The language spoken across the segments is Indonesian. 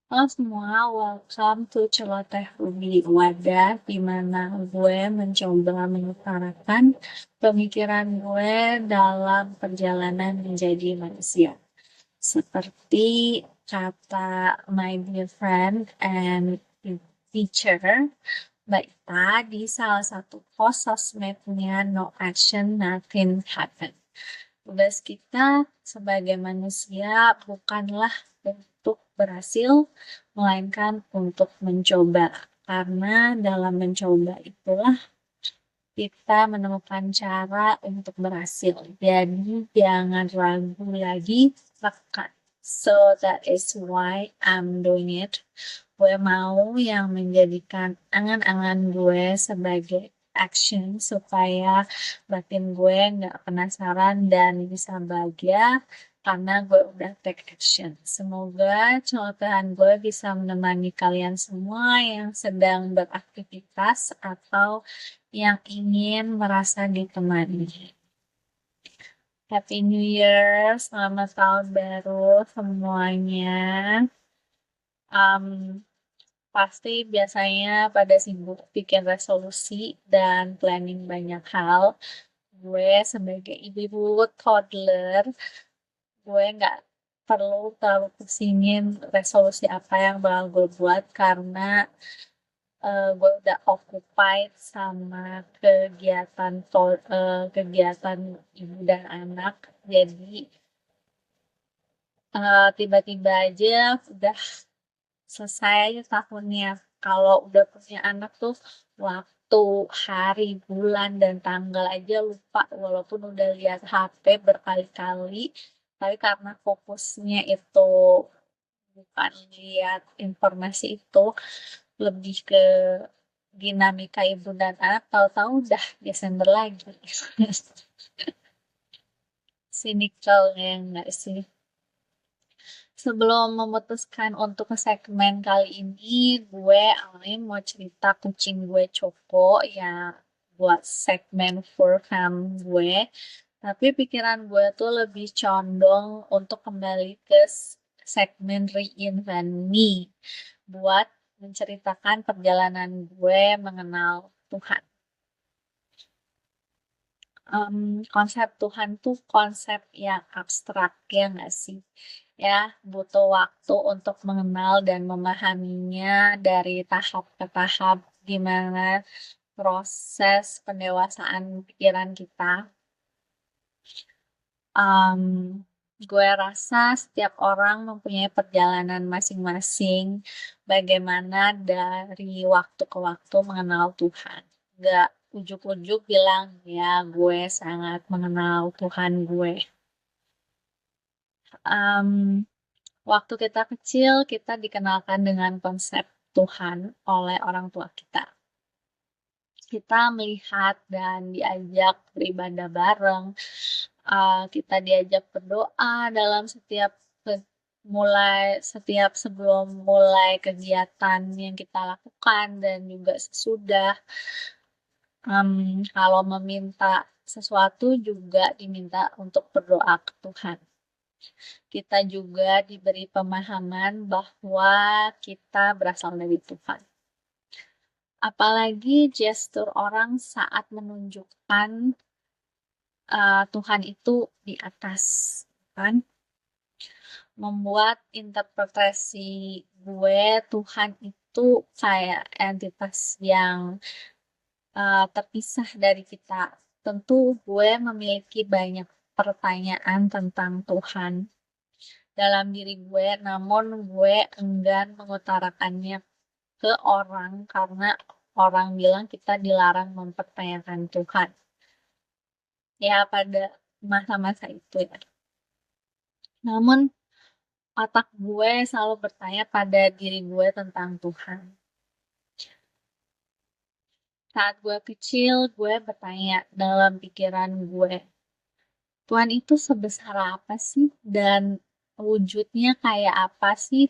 Halo semua, welcome to Celoteh Ruby, wadah di mana gue mencoba mengutarakan pemikiran gue dalam perjalanan menjadi manusia. Seperti kata my dear friend and teacher, Mbak Ita di salah satu post sosmednya No Action Nothing Happen. Tugas kita sebagai manusia bukanlah untuk berhasil, melainkan untuk mencoba. Karena dalam mencoba itulah kita menemukan cara untuk berhasil. Jadi jangan ragu lagi, tekan. So that is why I'm doing it. Gue mau yang menjadikan angan-angan gue sebagai action supaya batin gue nggak penasaran dan bisa bahagia karena gue udah take action. Semoga celotehan gue bisa menemani kalian semua yang sedang beraktivitas atau yang ingin merasa ditemani. Happy New Year, selamat tahun baru semuanya. Um, Pasti biasanya pada sibuk bikin resolusi dan planning banyak hal. Gue sebagai ibu toddler, gue nggak perlu terlalu pusingin resolusi apa yang bakal gue buat karena gue udah occupied sama kegiatan ibu dan anak. Jadi tiba-tiba aja udah selesai aja tahunnya. Kalau udah punya anak tuh waktu, hari, bulan, dan tanggal aja lupa walaupun udah lihat HP berkali-kali. Tapi karena fokusnya itu bukan lihat informasi itu, lebih ke dinamika ibu dan anak, tahu-tahu udah Desember lagi. Sinikal ya nggak sih? Sebelum memutuskan untuk ke segmen kali ini, gue awalnya mau cerita kucing gue Choco ya buat segmen for fam gue. Tapi pikiran gue tuh lebih condong untuk kembali ke segmen Reinvent Me buat menceritakan perjalanan gue mengenal Tuhan. Konsep Tuhan tuh konsep yang abstrak ya nggak sih? Ya, butuh waktu untuk mengenal dan memahaminya dari tahap ke tahap gimana proses pendewasaan pikiran kita. Um, gue rasa setiap orang mempunyai perjalanan masing-masing bagaimana dari waktu ke waktu mengenal Tuhan. Gak ujuk-ujuk bilang, ya gue sangat mengenal Tuhan gue. Um, Waktu kita kecil, kita dikenalkan dengan konsep Tuhan oleh orang tua kita. Kita melihat dan diajak beribadah bareng. Kita diajak berdoa dalam setiap sebelum mulai kegiatan yang kita lakukan dan juga sesudah. Kalau meminta sesuatu juga diminta untuk berdoa ke Tuhan. Kita juga diberi pemahaman bahwa kita berasal dari Tuhan. Apalagi gestur orang saat menunjukkan Tuhan itu di atas, kan? Membuat interpretasi gue Tuhan itu kayak entitas yang terpisah dari kita. Tentu gue memiliki banyak pertanyaan tentang Tuhan dalam diri gue, namun gue enggan mengutarakannya ke orang karena orang bilang kita dilarang mempertanyakan Tuhan. Ya, pada masa-masa itu ya. Namun, otak gue selalu bertanya pada diri gue tentang Tuhan. Saat gue kecil, gue bertanya dalam pikiran gue, Tuhan itu sebesar apa sih? Dan wujudnya kayak apa sih?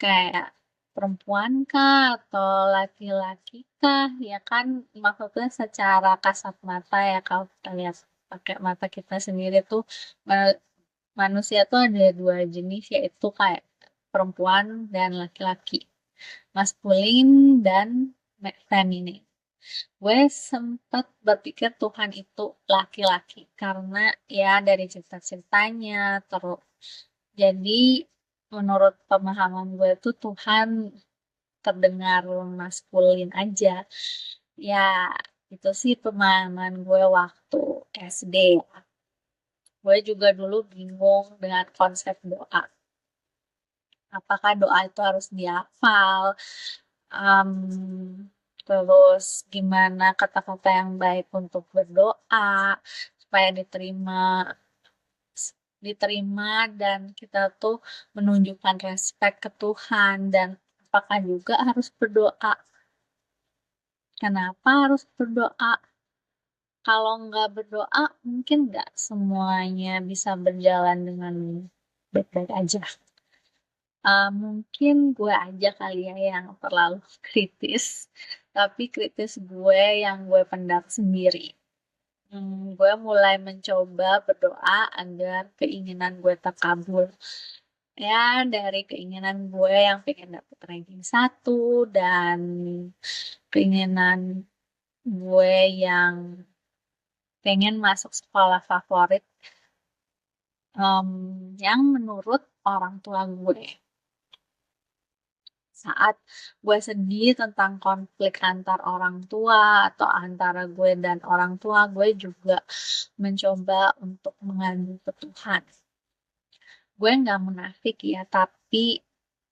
Kayak perempuan kah atau laki-laki kah? Ya kan maksudnya secara kasat mata ya kalau kita lihat pakai mata kita sendiri tuh manusia tuh ada dua jenis yaitu kayak perempuan dan laki-laki, maskulin dan feminin. Gue sempat berpikir Tuhan itu laki-laki karena ya dari cerita-ceritanya terus. Jadi menurut pemahaman gue tuh Tuhan terdengar maskulin aja. Ya, itu sih pemahaman gue waktu SD. Gue juga dulu bingung dengan konsep doa. Apakah doa itu harus dihafal? Em, Terus gimana kata-kata yang baik untuk berdoa supaya diterima dan kita tuh menunjukkan respect ke Tuhan, dan apakah juga harus berdoa? Kenapa harus berdoa? Kalau nggak berdoa, mungkin nggak semuanya bisa berjalan dengan baik-baik aja. Mungkin gue aja kali ya yang terlalu kritis, tapi kritis gue yang gue pendam sendiri. Gue mulai mencoba berdoa agar keinginan gue terkabul. Ya, dari keinginan gue yang pengen dapet ranking 1 dan keinginan gue yang pengen masuk sekolah favorit yang menurut orang tua gue. Saat gue sedih tentang konflik antar orang tua atau antara gue dan orang tua, gue juga mencoba untuk mengadu ke Tuhan. Gue nggak munafik ya, tapi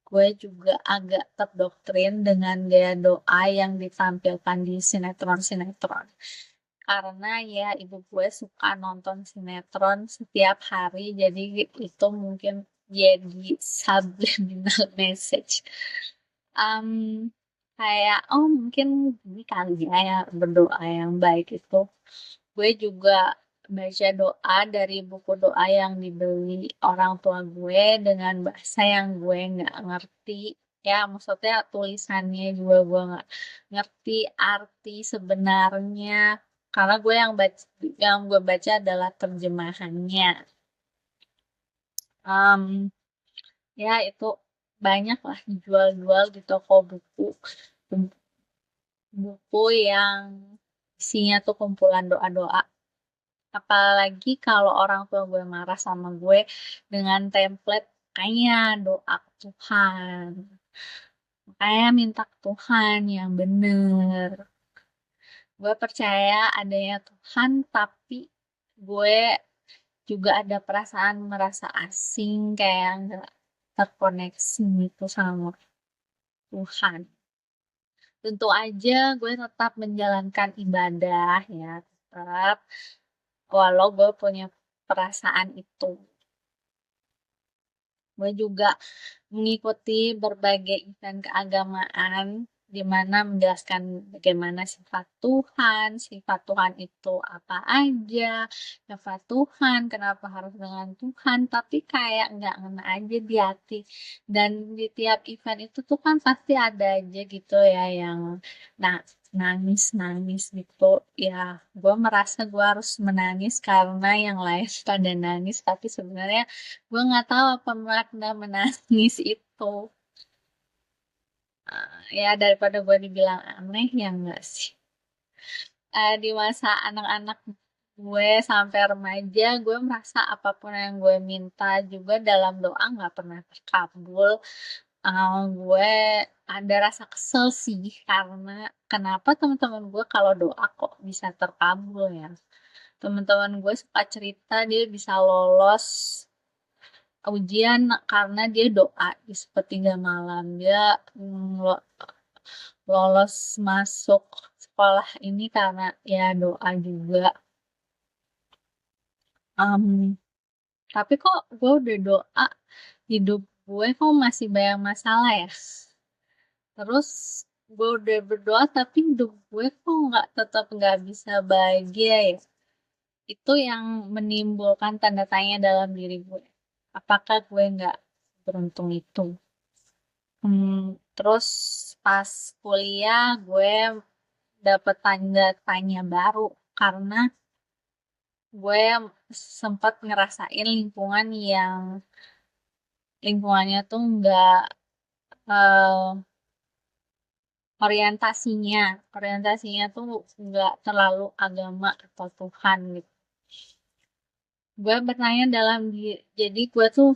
gue juga agak terdoktrin dengan gaya doa yang ditampilkan di sinetron-sinetron. Karena ya ibu gue suka nonton sinetron setiap hari, jadi itu mungkin jadi subliminal message. um, Kayak oh mungkin ini kali ya berdoa yang baik itu. Gue juga baca doa dari buku doa yang dibeli orang tua gue dengan bahasa yang gue nggak ngerti. Ya maksudnya tulisannya juga gue nggak ngerti arti sebenarnya, karena yang gue baca adalah terjemahannya. um, Ya itu banyak lah dijual-jual di toko buku, buku yang isinya tuh kumpulan doa-doa. Apalagi kalau orang tua gue marah sama gue dengan template kayaknya doa ke Tuhan, kayak minta ke Tuhan yang bener. Gue percaya adanya Tuhan, tapi gue juga ada perasaan merasa asing, kayak nggak terkoneksi gitu sama Tuhan. Tentu aja gue tetap menjalankan ibadah ya, tetap walau gue punya perasaan itu. Gue juga mengikuti berbagai event keagamaan di mana menjelaskan bagaimana sifat Tuhan itu apa aja, sifat Tuhan, kenapa harus dengan Tuhan, tapi kayak nggak ngena aja di hati. Dan di tiap event itu tuh kan pasti ada aja gitu ya yang nah nangis-nangis gitu. Ya, gue merasa gue harus menangis karena yang lain pada nangis, tapi sebenarnya gue nggak tahu apa makna menangis itu. Ya daripada gue dibilang aneh ya enggak sih. Di masa anak-anak gue sampai remaja, gue merasa apapun yang gue minta juga dalam doa nggak pernah terkabul. Gue ada rasa kesel sih karena kenapa teman-teman gue kalau doa kok bisa terkabul ya. Teman-teman gue suka cerita dia bisa lolos ujian karena dia doa di sepertiga malam. Dia lolos masuk sekolah ini karena ya doa juga. Em, tapi kok gue udah doa, hidup gue kok masih banyak masalah ya. Terus gue udah berdoa tapi hidup gue kok tetap nggak bisa bahagia ya. Itu yang menimbulkan tanda tanya dalam diri gue. Apakah gue nggak beruntung itu? Terus pas kuliah gue dapet tanda tanya baru karena gue sempat ngerasain lingkungan yang lingkungannya tuh nggak eh, orientasinya tuh nggak terlalu agama atau Tuhan gitu. Gue bertanya jadi gue tuh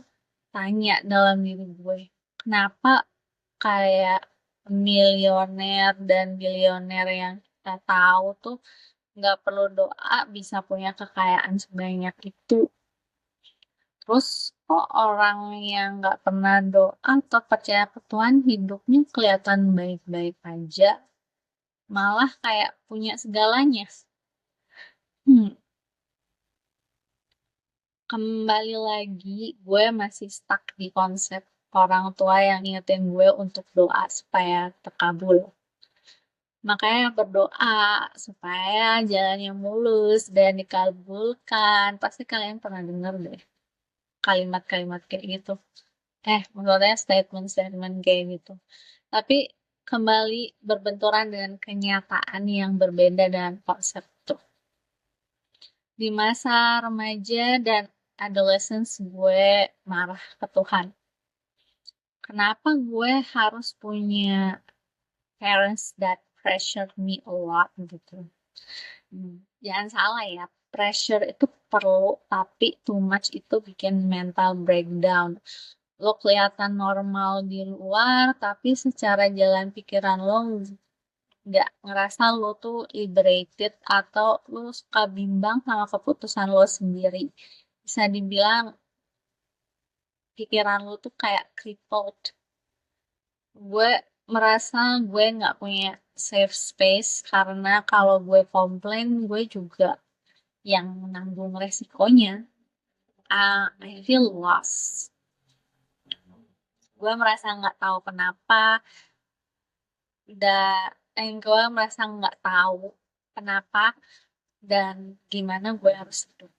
tanya dalam diri gue, kenapa kayak milioner dan bilioner yang kita tahu tuh nggak perlu doa bisa punya kekayaan sebanyak itu. Terus kok orang yang nggak pernah doa atau percaya ke Tuhan hidupnya kelihatan baik-baik aja, malah kayak punya segalanya. Hmm, Kembali lagi, gue masih stuck di konsep orang tua yang ingetin gue untuk doa supaya terkabul. Makanya berdoa supaya jalannya mulus dan dikabulkan. Pasti kalian pernah dengar deh kalimat-kalimat kayak gitu. Maksudnya statement-statement kayak gitu. Tapi kembali berbenturan dengan kenyataan yang berbeda dengan konsep itu. Di masa remaja dan adolescence gue marah ke Tuhan. Kenapa gue harus punya parents that pressure me a lot gitu. Jangan salah ya, pressure itu perlu, tapi too much itu bikin mental breakdown. Lo kelihatan normal di luar, tapi secara jalan pikiran lo nggak ngerasa lo tuh liberated atau lo suka bimbang sama keputusan lo sendiri. Bisa dibilang pikiran lo tuh kayak crippled. Gue merasa gue nggak punya safe space karena kalau gue komplain, gue juga yang menanggung resikonya. I feel lost. Gue merasa nggak tahu kenapa, dan gue merasa nggak tahu kenapa dan gimana gue harus hidup.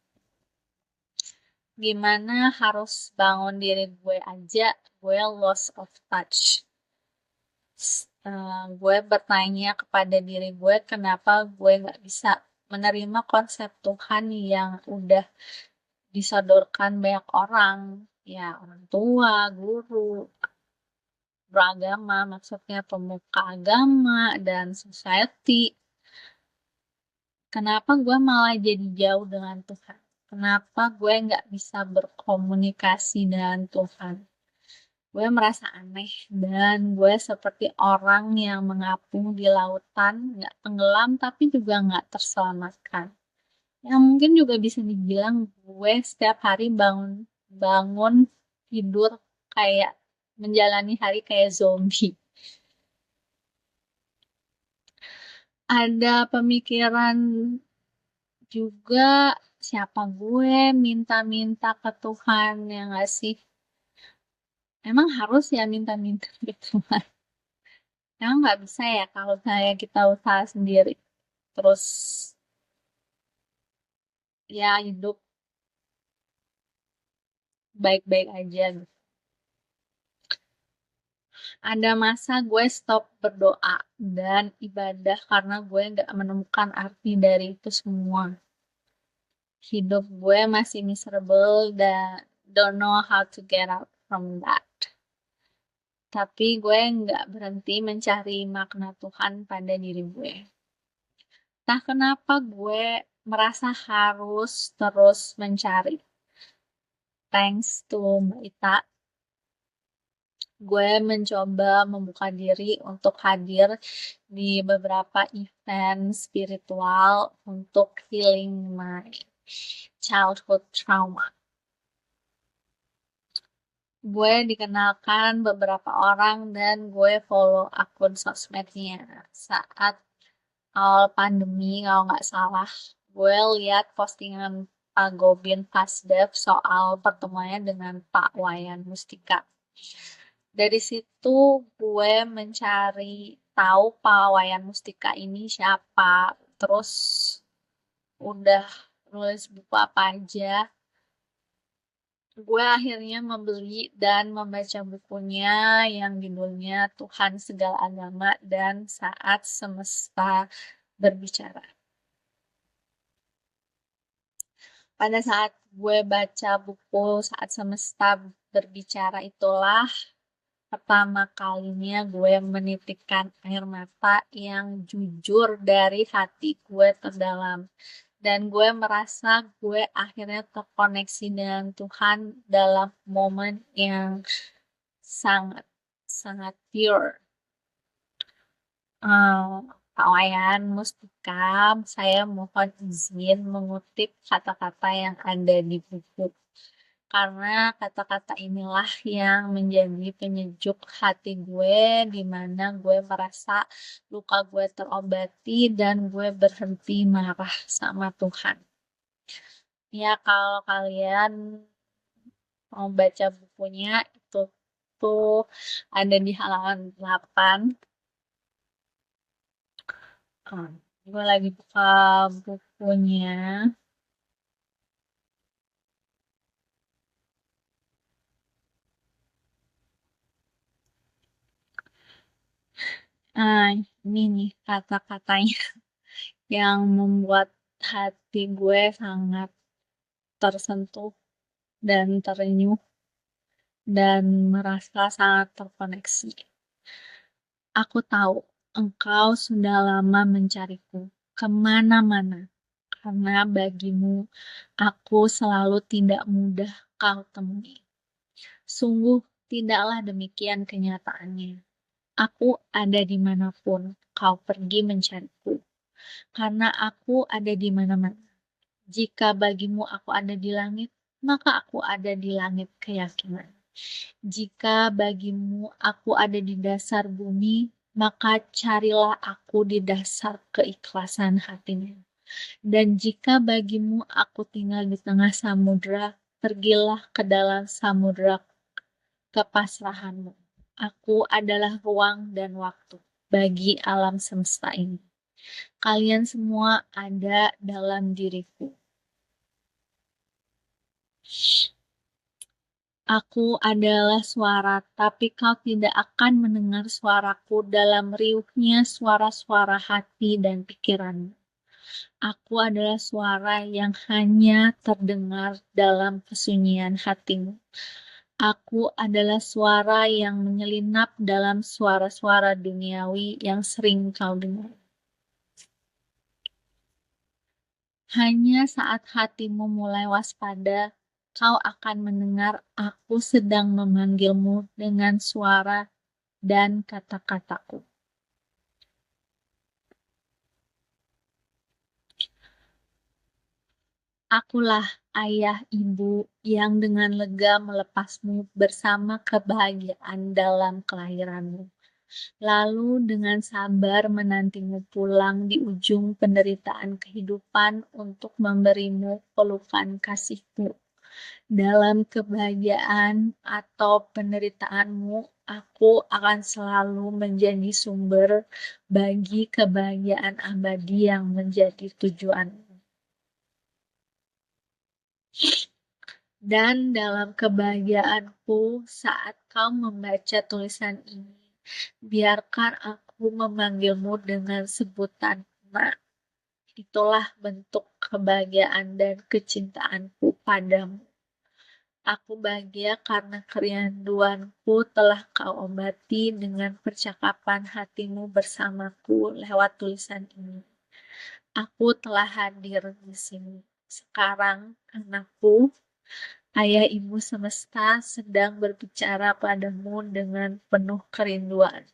Gimana harus bangun diri gue aja, gue lost of touch. Gue bertanya kepada diri gue kenapa gue nggak bisa menerima konsep Tuhan yang udah disodorkan banyak orang, ya orang tua, guru, beragama, maksudnya pemuka agama dan society. Kenapa gue malah jadi jauh dengan Tuhan? Kenapa gue nggak bisa berkomunikasi dengan Tuhan? Gue merasa aneh dan gue seperti orang yang mengapung di lautan, nggak tenggelam tapi juga nggak terselamatkan. Yang mungkin juga bisa dibilang gue setiap hari bangun bangun tidur kayak menjalani hari kayak zombie. Ada pemikiran juga siapa gue minta-minta ke Tuhan yang ngasih. Emang harus ya minta-minta ke Tuhan? Emang nggak bisa ya kalau saya kita usaha sendiri terus ya hidup baik-baik aja gitu. Ada masa gue stop berdoa dan ibadah karena gue nggak menemukan arti dari itu semua. Hidup gue masih miserable dan don't know how to get out from that. Tapi gue nggak berhenti mencari makna Tuhan pada diri gue. Entah kenapa gue merasa harus terus mencari. Thanks to Mbak Ita, gue mencoba membuka diri untuk hadir di beberapa event spiritual untuk healing my childhood trauma. Gue dikenalkan beberapa orang dan gue follow akun sosmednya. Saat awal pandemi, kalau nggak salah, gue lihat postingan Pak Gobin Pasdev soal pertemuannya dengan Pak Wayan Mustika. Dari situ gue mencari tahu Pak Wayan Mustika ini siapa, terus udah nulis buku apa aja. Gue akhirnya membeli dan membaca bukunya yang judulnya Tuhan Segala Agama dan Saat Semesta Berbicara. Pada saat gue baca buku Saat Semesta berbicara itulah pertama kalinya gue menitikkan air mata yang jujur dari hati gue terdalam. Dan gue merasa gue akhirnya terkoneksi dengan Tuhan dalam momen yang sangat sangat pure. Pak Wayan Mustika, saya mohon izin mengutip kata-kata yang ada di buku. Karena kata-kata inilah yang menjadi penyejuk hati gue, di mana gue merasa luka gue terobati dan gue berhenti marah sama Tuhan. Ya, kalau kalian mau baca bukunya, itu tuh ada di halaman 8. Gue lagi buka bukunya. Ini nih kata-katanya yang membuat hati gue sangat tersentuh dan terenyuh dan merasa sangat terkoneksi. Aku tahu engkau sudah lama mencariku kemana-mana, karena bagimu aku selalu tidak mudah kau temui. Sungguh tidaklah demikian kenyataannya. Aku ada dimanapun kau pergi mencariku, karena aku ada di mana-mana. Jika bagimu aku ada di langit, maka aku ada di langit keyakinan. Jika bagimu aku ada di dasar bumi, maka carilah aku di dasar keikhlasan hatinya. Dan jika bagimu aku tinggal di tengah samudra, pergilah ke dalam samudra kepasrahanmu. Aku adalah ruang dan waktu bagi alam semesta ini. Kalian semua ada dalam diriku. Aku adalah suara, tapi kau tidak akan mendengar suaraku dalam riuhnya suara-suara hati dan pikiranmu. Aku adalah suara yang hanya terdengar dalam kesunyian hatimu. Aku adalah suara yang menyelinap dalam suara-suara duniawi yang sering kau dengar. Hanya saat hatimu mulai waspada, kau akan mendengar aku sedang memanggilmu dengan suara dan kata-kataku. Akulah ayah ibu yang dengan lega melepasmu bersama kebahagiaan dalam kelahiranmu. Lalu dengan sabar menantimu pulang di ujung penderitaan kehidupan untuk memberimu pelukan kasihku. Dalam kebahagiaan atau penderitaanmu, aku akan selalu menjadi sumber bagi kebahagiaan abadi yang menjadi tujuanmu. Dan dalam kebahagiaanku saat kau membaca tulisan ini, biarkan aku memanggilmu dengan sebutan Nak. Itulah bentuk kebahagiaan dan kecintaanku padamu. Aku bahagia karena kerinduanku telah kau obati dengan percakapan hatimu bersamaku lewat tulisan ini. Aku telah hadir di sini. Sekarang, anakku, ayah ibu semesta sedang berbicara padamu dengan penuh kerinduan.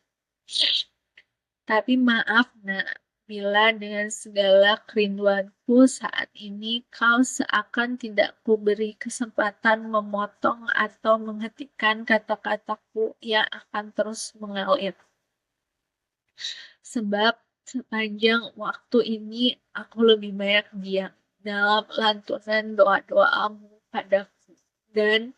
Tapi maaf, Nak, bila dengan segala kerinduanku saat ini kau seakan tidak kuberi kesempatan memotong atau menghentikan kata-kataku yang akan terus mengalir. Sebab sepanjang waktu ini aku lebih banyak diam dalam lantunan doa-doamu padaku. Dan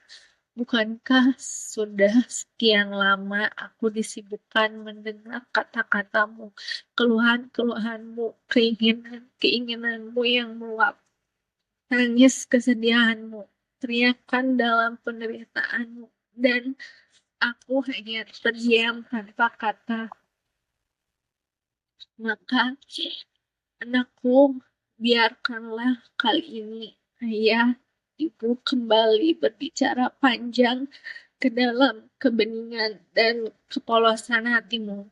bukankah sudah sekian lama aku disibukkan mendengar kata-katamu, keluhan-keluhanmu, keinginan-keinginanmu yang meluap, tangis kesedihanmu, teriakan dalam penderitaanmu, dan aku hanya terdiam tanpa kata. Maka, anakku, biarkanlah kali ini ayah, Ibu kembali berbicara panjang ke dalam kebeningan dan kepolosan hatimu.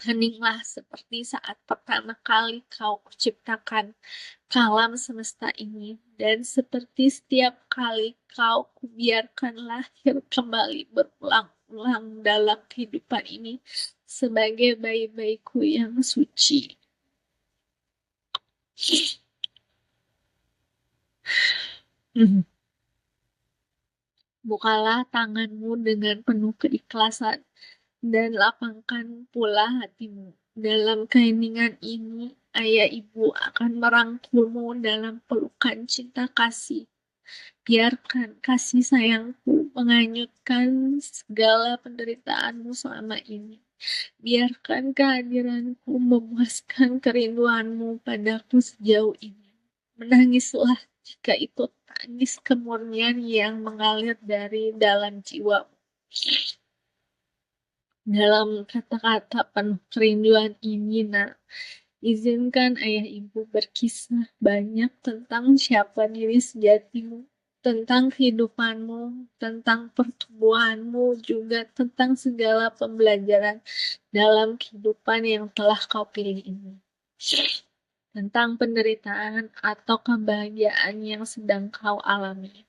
Heninglah seperti saat pertama kali kau kuciptakan alam semesta ini, dan seperti setiap kali kau kubiarkan lahir kembali berulang-ulang dalam kehidupan ini sebagai bayi-bayiku yang suci. Bukalah tanganmu dengan penuh keikhlasan dan lapangkan pula hatimu. Dalam keheningan ini, ayah ibu akan merangkulmu dalam pelukan cinta kasih. Biarkan kasih sayangku menganyutkan segala penderitaanmu selama ini. Biarkan kehadiranku memuaskan kerinduanmu padaku sejauh ini. Menangislah jika itu tangis kemurnian yang mengalir dari dalam jiwamu. Dalam kata-kata penuh kerinduan ini, nak, izinkan ayah ibu berkisah banyak tentang siapa diri sejatimu, tentang kehidupanmu, tentang pertumbuhanmu, juga tentang segala pembelajaran dalam kehidupan yang telah kau pilih ini. Tentang penderitaan atau kebahagiaan yang sedang kau alami.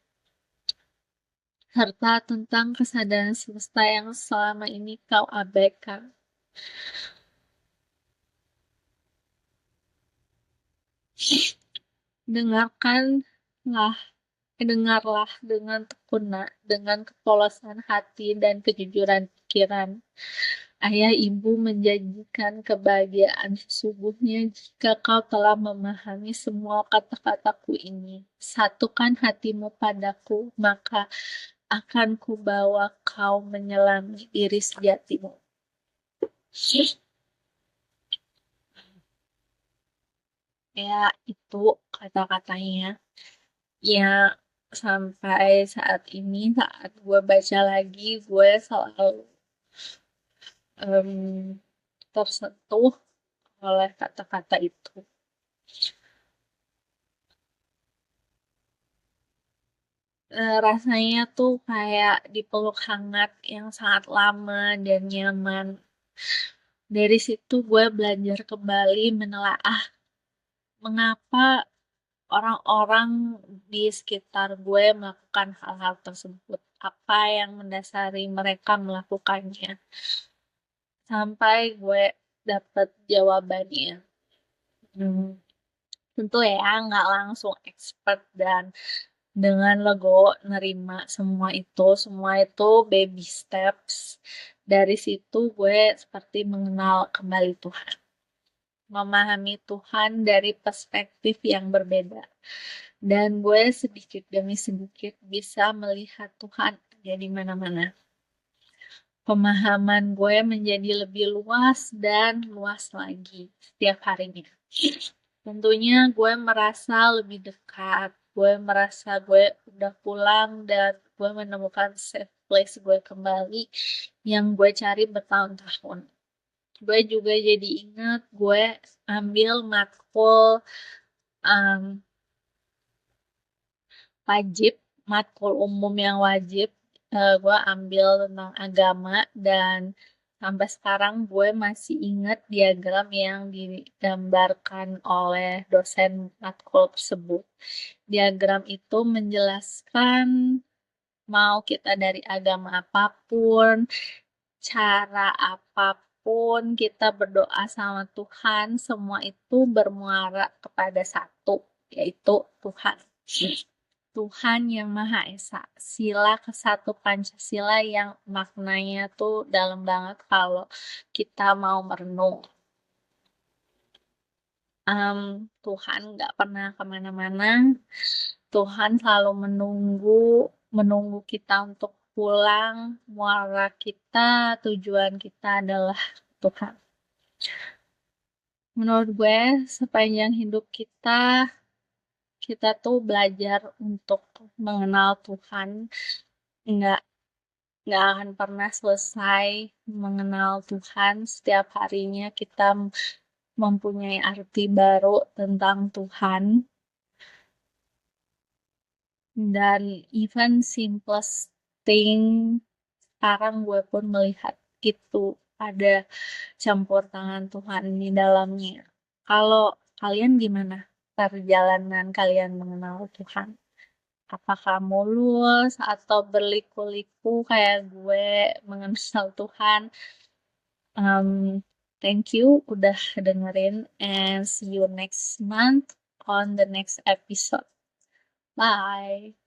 Serta tentang kesadaran semesta yang selama ini kau abaikan. Dengarlah dengan tekun, dengan kepolosan hati dan kejujuran pikiran. Ayah ibu menjanjikan kebahagiaan sesungguhnya jika kau telah memahami semua kata-kataku ini. Satukan hatimu padaku, maka akan kubawa kau menyelami diri sejatimu. Ya, itu kata-katanya. Ya, sampai saat ini, saat gue baca lagi, gue selalu tersentuh oleh kata-kata itu. Rasanya tuh kayak dipeluk hangat yang sangat lama dan nyaman. Dari situ gue belajar kembali menelaah mengapa orang-orang di sekitar gue melakukan hal-hal tersebut. Apa yang mendasari mereka melakukannya. Sampai gue dapet jawabannya. Tentu ya, nggak langsung expert dan dengan legowo nerima semua itu baby steps. Dari situ gue seperti mengenal kembali Tuhan. Memahami Tuhan dari perspektif yang berbeda. Dan gue sedikit demi sedikit bisa melihat Tuhan di mana-mana. Pemahaman gue menjadi lebih luas dan luas lagi setiap harinya. Tentunya gue merasa lebih dekat. Gue merasa gue udah pulang dan gue menemukan safe place gue kembali yang gue cari bertahun-tahun. Gue juga jadi ingat gue ambil matkul wajib, matkul umum yang wajib. Gue ambil tentang agama dan sampai sekarang gue masih ingat diagram yang digambarkan oleh dosen matkul tersebut. Diagram itu menjelaskan mau kita dari agama apapun, cara apapun kita berdoa sama Tuhan, semua itu bermuara kepada satu, yaitu Tuhan. Tuhan yang Maha Esa. Sila ke-1 Pancasila yang maknanya tuh dalam banget kalau kita mau merenung. Tuhan gak pernah kemana-mana. Tuhan selalu menunggu kita untuk pulang. Muara kita, tujuan kita adalah Tuhan. Menurut gue, sepanjang hidup kita tuh belajar untuk mengenal Tuhan. Nggak akan pernah selesai mengenal Tuhan. Setiap harinya kita mempunyai arti baru tentang Tuhan. Dan even simplest thing, sekarang gue pun melihat itu ada campur tangan Tuhan di dalamnya. Kalau kalian gimana perjalanan kalian mengenal Tuhan? Apakah mulus atau berliku-liku kayak gue mengenal Tuhan? Thank you udah dengerin, and see you next month on the next episode. Bye.